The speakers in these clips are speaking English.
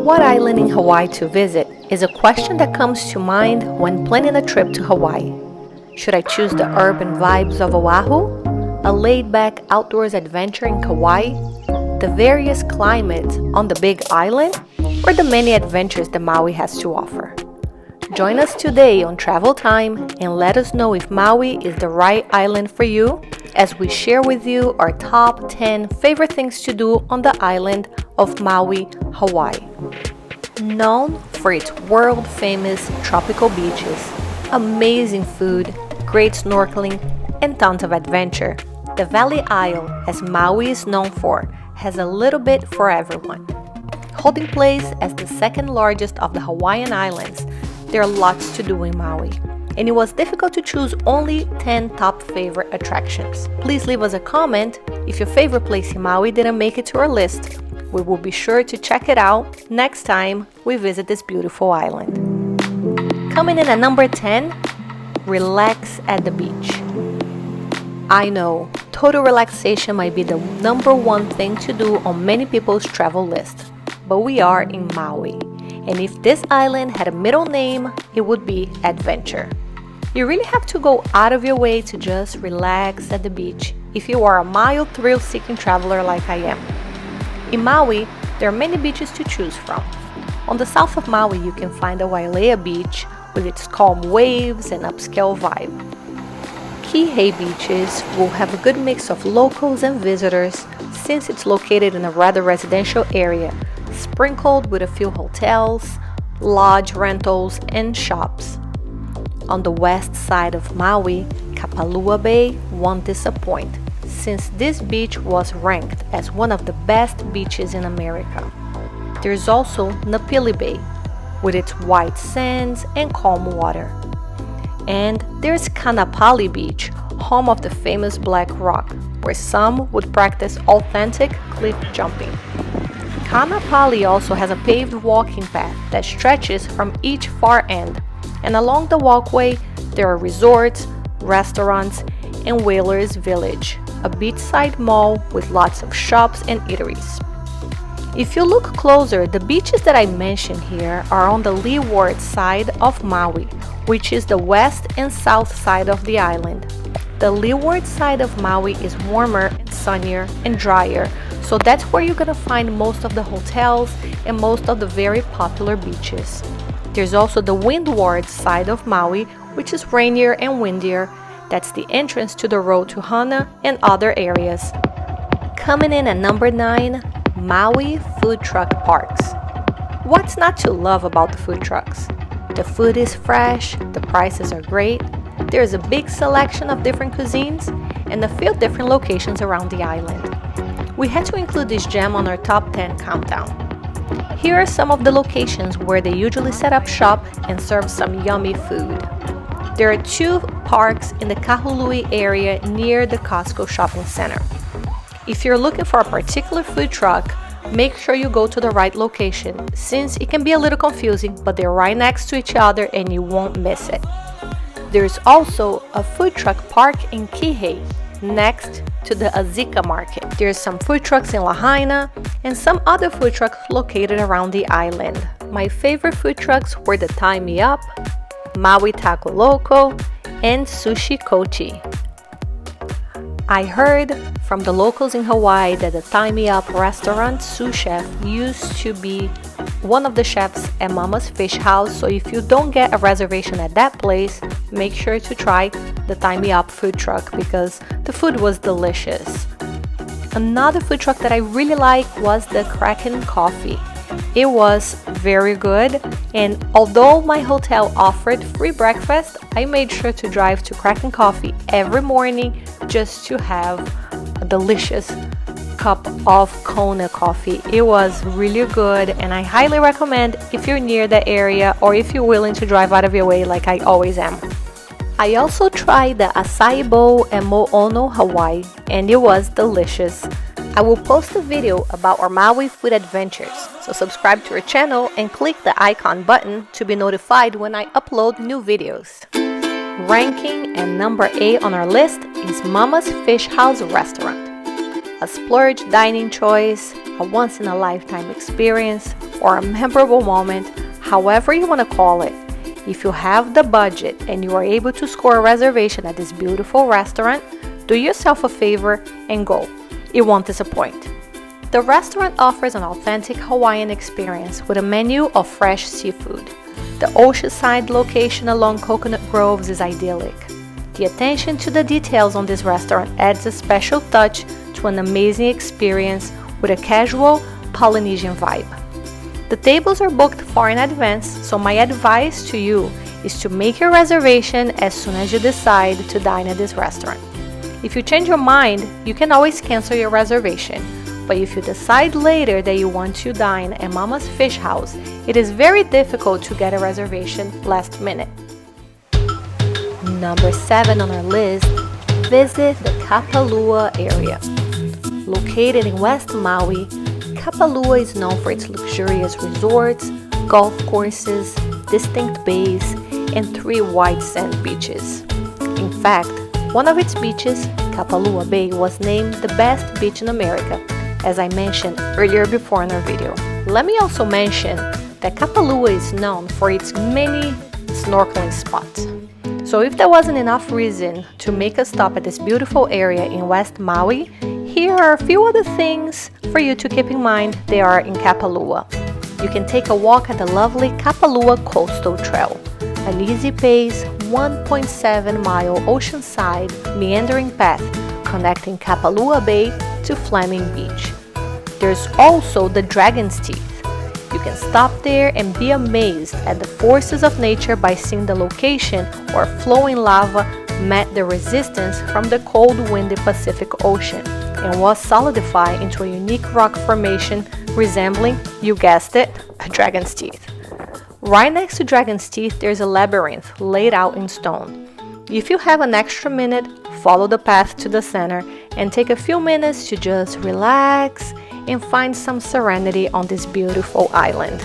What island in Hawaii to visit is a question that comes to mind when planning a trip to Hawaii. Should I choose the urban vibes of Oahu, a laid-back outdoors adventure in Kauai, the various climates on the Big Island, or the many adventures that Maui has to offer? Join us today on Travel Time and let us know if Maui is the right island for you as we share with you our top 10 favorite things to do on the island of Maui, Hawaii. Known for its world-famous tropical beaches, amazing food, great snorkeling, and tons of adventure, the Valley Isle, as Maui is known for, has a little bit for everyone. Holding place as the second largest of the Hawaiian Islands, there are lots to do in Maui, and it was difficult to choose only 10 top favorite attractions. Please leave us a comment if your favorite place in Maui didn't make it to our list. We will be sure to check it out next time we visit this beautiful island. Coming in at number 10, relax at the beach. I know, total relaxation might be the number one thing to do on many people's travel list, but we are in Maui. And if this island had a middle name, it would be Adventure. You really have to go out of your way to just relax at the beach if you are a mild thrill-seeking traveler like I am. In Maui, there are many beaches to choose from. On the south of Maui, you can find the Wailea Beach with its calm waves and upscale vibe. Kihei beaches will have a good mix of locals and visitors since it's located in a rather residential area, sprinkled with a few hotels, lodge rentals, and shops. On the west side of Maui, Kapalua Bay won't disappoint, since this beach was ranked as one of the best beaches in America. There's also Napili Bay, with its white sands and calm water. And there's Kaanapali Beach, home of the famous Black Rock, where some would practice authentic cliff jumping. Kaanapali also has a paved walking path that stretches from each far end, and along the walkway there are resorts, restaurants, and Whalers Village, a beachside mall with lots of shops and eateries. If you look closer, the beaches that I mentioned here are on the leeward side of Maui, which is the west and south side of the island. The leeward side of Maui is warmer and sunnier and drier, so that's where you're gonna find most of the hotels and most of the very popular beaches. There's also the windward side of Maui, which is rainier and windier. That's the entrance to the road to Hana and other areas. Coming in at number 9, Maui food truck parks. What's not to love about the food trucks? The food is fresh, the prices are great, there's a big selection of different cuisines, and a few different locations around the island. We had to include this gem on our top 10 countdown. Here are some of the locations where they usually set up shop and serve some yummy food. There are 2 parks in the Kahului area near the Costco shopping center. If you're looking for a particular food truck, make sure you go to the right location, since it can be a little confusing, but they're right next to each other and you won't miss it. There's also a food truck park in Kihei, next to the Azika market. There's some food trucks in Lahaina and some other food trucks located around the island. My favorite food trucks were the Tie Me Up, Maui Taco Loco, and Sushi Kochi. I heard from the locals in Hawaii that the Tie Me Up restaurant sous chef used to be one of the chefs at Mama's Fish House, so if you don't get a reservation at that place, make sure to try the Tie Me Up food truck because the food was delicious. Another food truck that I really liked was the Kraken Coffee. It was very good, and although my hotel offered free breakfast, I made sure to drive to Kraken Coffee every morning just to have a delicious cup of Kona coffee. It was really good, and I highly recommend if you're near the area or if you're willing to drive out of your way like I always am. I also tried the acai bowl at Mo'ono, Hawaii, and it was delicious. I will post a video about our Maui food adventures, so subscribe to our channel and click the icon button to be notified when I upload new videos. Ranking at number 8 on our list is Mama's Fish House Restaurant. a splurge dining choice, a once-in-a-lifetime experience, or a memorable moment, however you want to call it. If you have the budget and you are able to score a reservation at this beautiful restaurant, do yourself a favor and go. It won't disappoint. The restaurant offers an authentic Hawaiian experience with a menu of fresh seafood. The oceanside location along Coconut Groves is idyllic. The attention to the details on this restaurant adds a special touch to an amazing experience with a casual Polynesian vibe. The tables are booked far in advance, so my advice to you is to make your reservation as soon as you decide to dine at this restaurant. If you change your mind, you can always cancel your reservation. But if you decide later that you want to dine at Mama's Fish House, it is very difficult to get a reservation last minute. Number 7 on our list, visit the Kapalua area. Located in West Maui, Kapalua is known for its luxurious resorts, golf courses, distinct bays, and 3 white sand beaches. In fact, one of its beaches, Kapalua Bay, was named the best beach in America, as I mentioned earlier before in our video. Let me also mention that Kapalua is known for its many snorkeling spots. So if there wasn't enough reason to make a stop at this beautiful area in West Maui, here are a few other things for you to keep in mind they are in Kapalua. You can take a walk at the lovely Kapalua Coastal Trail, an easy-paced 1.7-mile oceanside meandering path connecting Kapalua Bay to Fleming Beach. There's also the Dragon's Teeth. You can stop there and be amazed at the forces of nature by seeing the location where flowing lava met the resistance from the cold, windy Pacific Ocean and was solidified into a unique rock formation resembling, you guessed it, a dragon's teeth. Right next to Dragon's Teeth, there's a labyrinth laid out in stone. If you have an extra minute, follow the path to the center and take a few minutes to just relax and find some serenity on this beautiful island.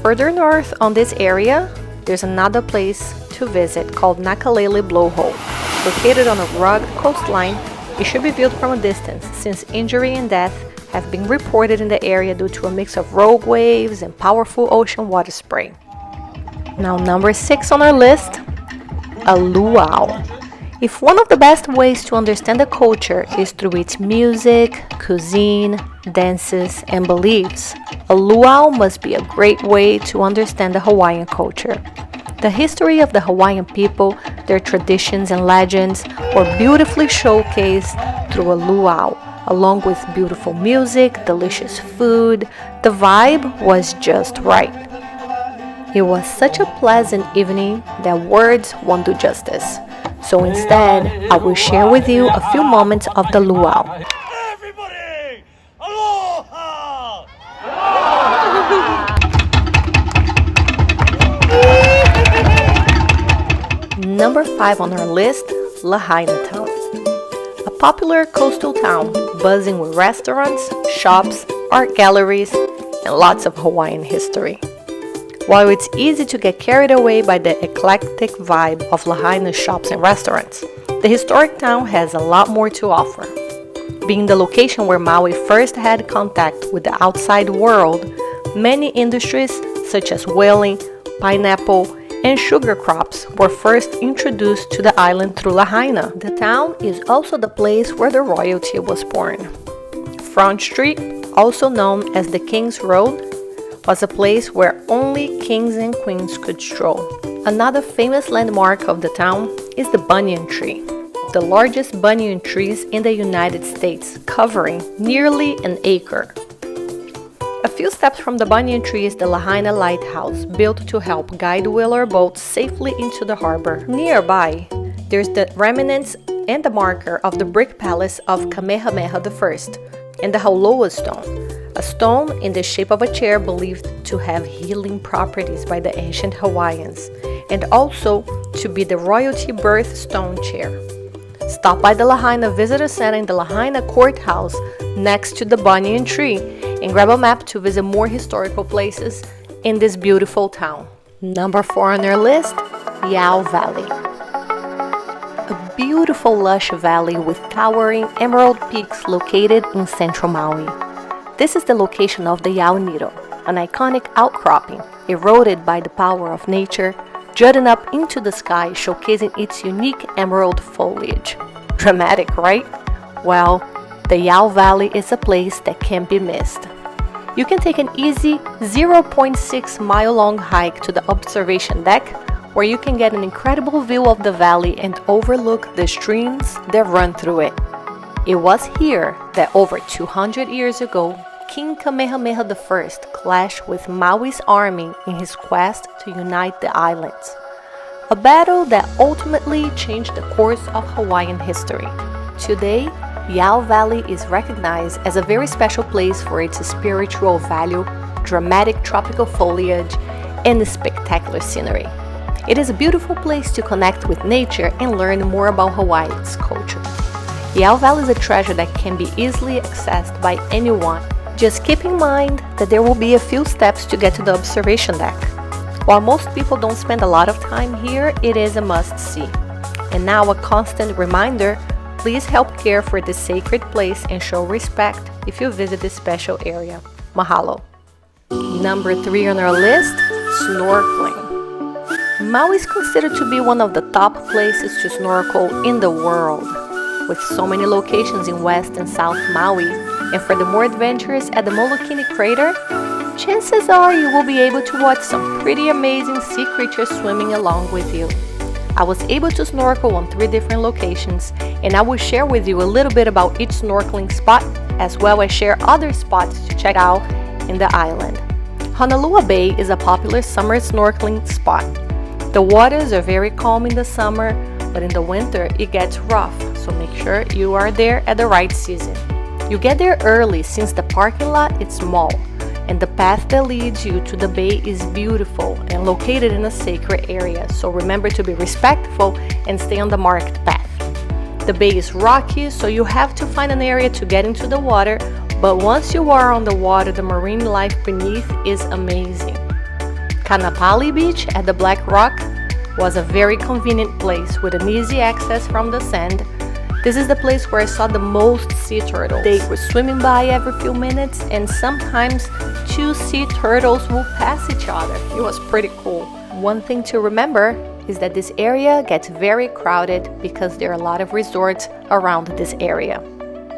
Further north on this area, there's another place to visit called Nakalele Blowhole. Located on a rugged coastline, it should be viewed from a distance since injury and death have been reported in the area due to a mix of rogue waves and powerful ocean water spray. Now, number 6 on our list, a luau. If one of the best ways to understand a culture is through its music, cuisine, dances, and beliefs, a luau must be a great way to understand the Hawaiian culture. The history of the Hawaiian people, their traditions and legends were beautifully showcased through a luau, along with beautiful music, delicious food. The vibe was just right. It was such a pleasant evening that words won't do justice. So instead, I will share with you a few moments of the luau. Everybody! Aloha! Number 5 on our list, Lahaina Town. A popular coastal town buzzing with restaurants, shops, art galleries, and lots of Hawaiian history. While it's easy to get carried away by the eclectic vibe of Lahaina shops and restaurants, the historic town has a lot more to offer. Being the location where Maui first had contact with the outside world, many industries such as whaling, pineapple, and sugar crops were first introduced to the island through Lahaina. The town is also the place where the royalty was born. Front Street, also known as the King's Road, was a place where only kings and queens could stroll. Another famous landmark of the town is the banyan tree, the largest banyan trees in the United States, covering nearly an acre. A few steps from the banyan tree is the Lahaina Lighthouse, built to help guide whaler boats safely into the harbor. Nearby, there's the remnants and the marker of the brick palace of Kamehameha I and the Hauloa stone, a stone in the shape of a chair believed to have healing properties by the ancient Hawaiians, and also to be the royalty birthstone chair. Stop by the Lahaina Visitor Center in the Lahaina Courthouse next to the banyan tree and grab a map to visit more historical places in this beautiful town. Number 4 on our list, Yao Valley. A beautiful lush valley with towering emerald peaks located in central Maui. This is the location of the Yauniro, an iconic outcropping eroded by the power of nature, jutting up into the sky, showcasing its unique emerald foliage. Dramatic, right? Well, the Yao Valley is a place that can't be missed. You can take an easy 0.6 mile long hike to the observation deck, where you can get an incredible view of the valley and overlook the streams that run through it. It was here that over 200 years ago, King Kamehameha I clashed with Maui's army in his quest to unite the islands. A battle that ultimately changed the course of Hawaiian history. Today, Yao Valley is recognized as a very special place for its spiritual value, dramatic tropical foliage, and spectacular scenery. It is a beautiful place to connect with nature and learn more about Hawaii's culture. Yao Valley is a treasure that can be easily accessed by anyone. Just keep in mind that there will be a few steps to get to the observation deck. While most people don't spend a lot of time here, it is a must-see. And now a constant reminder, please help care for this sacred place and show respect if you visit this special area. Mahalo. Number 3 on our list, snorkeling. Maui is considered to be one of the top places to snorkel in the world, with so many locations in West and South Maui, and for the more adventurous at the Molokini crater, chances are you will be able to watch some pretty amazing sea creatures swimming along with you. I was able to snorkel on 3 different locations, and I will share with you a little bit about each snorkeling spot, as well as share other spots to check out in the island. Kapalua Bay is a popular summer snorkeling spot. The waters are very calm in the summer, but in the winter it gets rough, so make sure you are there at the right season. You get there early since the parking lot is small, and the path that leads you to the bay is beautiful and located in a sacred area, so remember to be respectful and stay on the marked path. The bay is rocky, so you have to find an area to get into the water, but once you are on the water, the marine life beneath is amazing. Kaanapali Beach at the Black Rock was a very convenient place with an easy access from the sand. This is the place where I saw the most sea turtles. They were swimming by every few minutes, and sometimes 2 sea turtles will pass each other. It was pretty cool. One thing to remember is that this area gets very crowded because there are a lot of resorts around this area.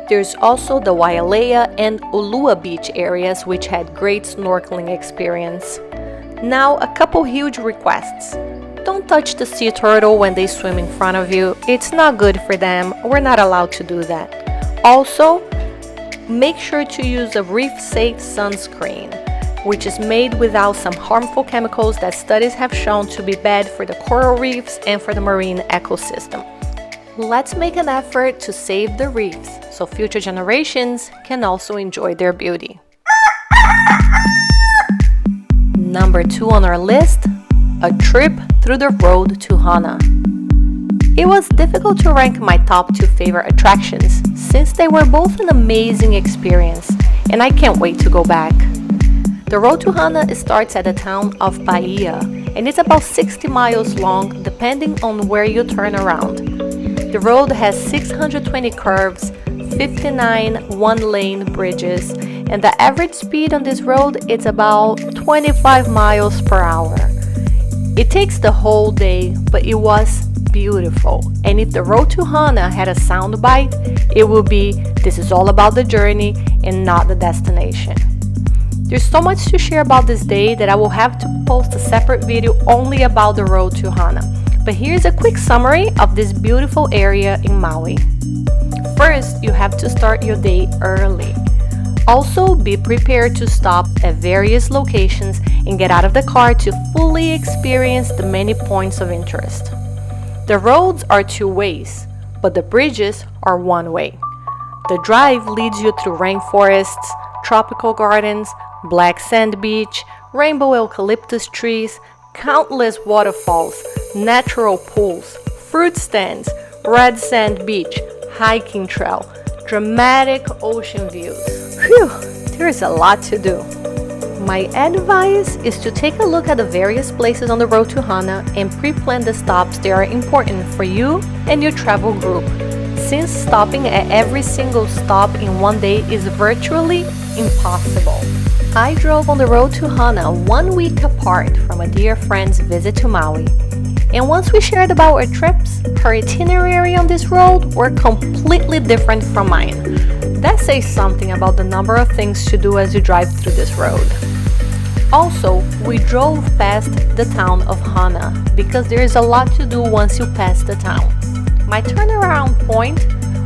There's also the Wailea and Lahaina beach areas, which had great snorkeling experience. Now, a couple huge requests. Don't touch the sea turtle when they swim in front of you. It's not good for them. We're not allowed to do that. Also, make sure to use a reef-safe sunscreen, which is made without some harmful chemicals that studies have shown to be bad for the coral reefs and for the marine ecosystem. Let's make an effort to save the reefs so future generations can also enjoy their beauty. Number 2 on our list, a trip through the road to Hana. It was difficult to rank my top 2 favorite attractions since they were both an amazing experience, and I can't wait to go back. The road to Hana starts at the town of Bahia, and it's about 60 miles long depending on where you turn around. The road has 620 curves, 59 one-lane bridges, and the average speed on this road is about 25 miles per hour. It takes the whole day, but it was beautiful. And if the road to Hana had a soundbite, it would be, "This is all about the journey and not the destination." There's so much to share about this day that I will have to post a separate video only about the road to Hana. But here's a quick summary of this beautiful area in Maui. First, you have to start your day early. Also, be prepared to stop at various locations and get out of the car to fully experience the many points of interest. The roads are 2 ways, but the bridges are 1 way. The drive leads you through rainforests, tropical gardens, black sand beach, rainbow eucalyptus trees, countless waterfalls, natural pools, fruit stands, red sand beach, hiking trail, dramatic ocean views. Whew, there's a lot to do. My advice is to take a look at the various places on the road to Hana and pre-plan the stops that are important for you and your travel group, since stopping at every single stop in one day is virtually impossible. I drove on the road to Hana 1 week apart from a dear friend's visit to Maui. And once we shared about our trips, her itinerary on this road were completely different from mine. That says something about the number of things to do as you drive through this road. Also, we drove past the town of Hana because there is a lot to do once you pass the town. My turnaround point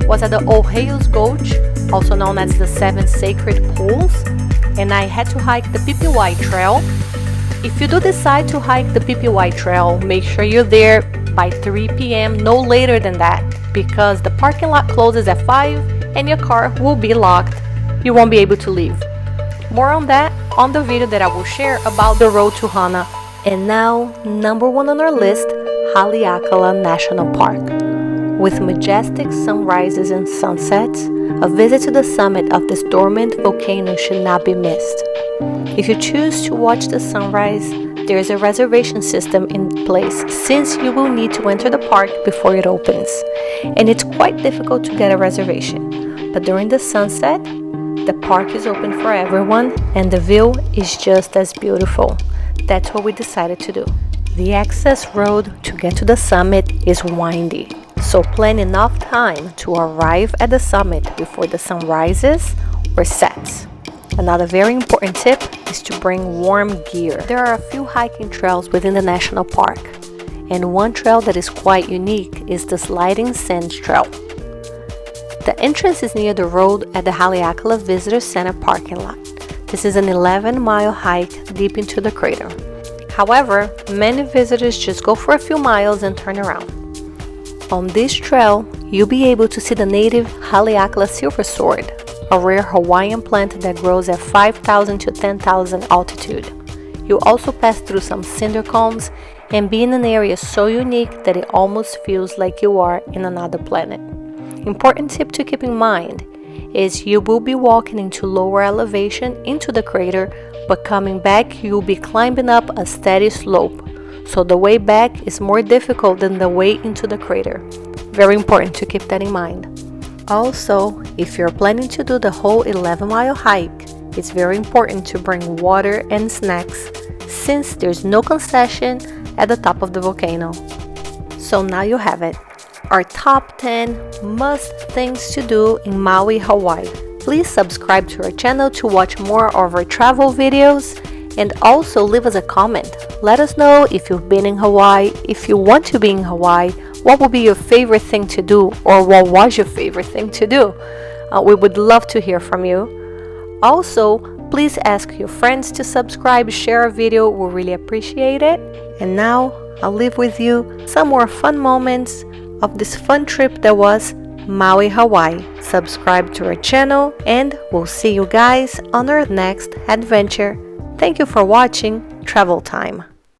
was at the Ohio's Gulch, also known as the 7 Sacred Pools, and I had to hike the PPY Trail. If you do decide to hike the PPY Trail, make sure you're there by 3 p.m. no later than that, because the parking lot closes at 5 and your car will be locked. You won't be able to leave. More on that on the video that I will share about the road to Hana. And now, number 1 on our list, Haleakala National Park. With majestic sunrises and sunsets, a visit to the summit of this dormant volcano should not be missed. If you choose to watch the sunrise, there is a reservation system in place since you will need to enter the park before it opens. And it's quite difficult to get a reservation. But during the sunset, the park is open for everyone and the view is just as beautiful. That's what we decided to do. The access road to get to the summit is windy, so plan enough time to arrive at the summit before the sun rises or sets. Another very important tip is to bring warm gear. There are a few hiking trails within the national park, and one trail that is quite unique is the Sliding Sands Trail. The entrance is near the road at the Haleakala Visitor Center parking lot. This is an 11-mile hike deep into the crater. However, many visitors just go for a few miles and turn around. On this trail, you'll be able to see the native Haleakala silver sword, a rare Hawaiian plant that grows at 5,000 to 10,000 altitude. You'll also pass through some cinder cones and be in an area so unique that it almost feels like you are in another planet. Important tip to keep in mind is you will be walking into lower elevation into the crater, but coming back you'll be climbing up a steady slope, so the way back is more difficult than the way into the crater. Very important to keep that in mind. Also, if you're planning to do the whole 11-mile hike, it's very important to bring water and snacks since there's no concession at the top of the volcano. So now you have it. Our top 10 must things to do in Maui, Hawaii. Please subscribe to our channel to watch more of our travel videos, and also leave us a comment. Let us know if you've been in Hawaii, if you want to be in Hawaii, what would be your favorite thing to do, or what was your favorite thing to do? We would love to hear from you. Also, please ask your friends to subscribe, share our video, we'll really appreciate it. And now, I'll leave with you some more fun moments of this fun trip that was Maui, Hawaii. Subscribe to our channel and we'll see you guys on our next adventure. Thank you for watching Travel Time.